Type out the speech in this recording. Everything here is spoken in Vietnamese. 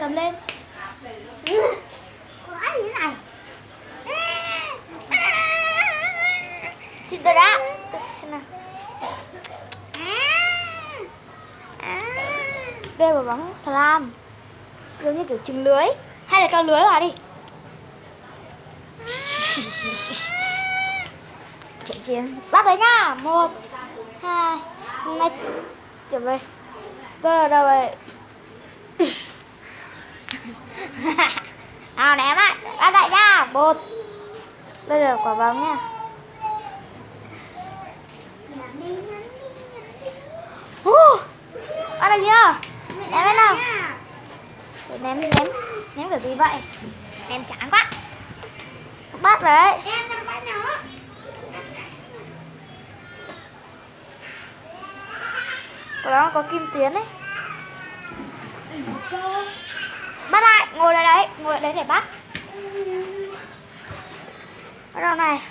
cầm lên. Có gì này? Xin tôi đã. Tôi xem nào. Đây quả bóng slam. Giống như kiểu trứng lưới. Hay là cho lưới vào đi. Chạy chiến. Bắt đấy nhá. 1 2 này. Trở về. Tôi ở đâu vậy? Nào ném lại. Bắt lại nhá. 1. Đây là quả bóng nha. Bắt được chưa? Ném lên nào. Để ném kiểu gì vậy? Ném chán quá. Bắt đấy. Quả đó có kim tuyến đấy. Bắt lại, ngồi lại đấy để bắt. Bắt đầu này.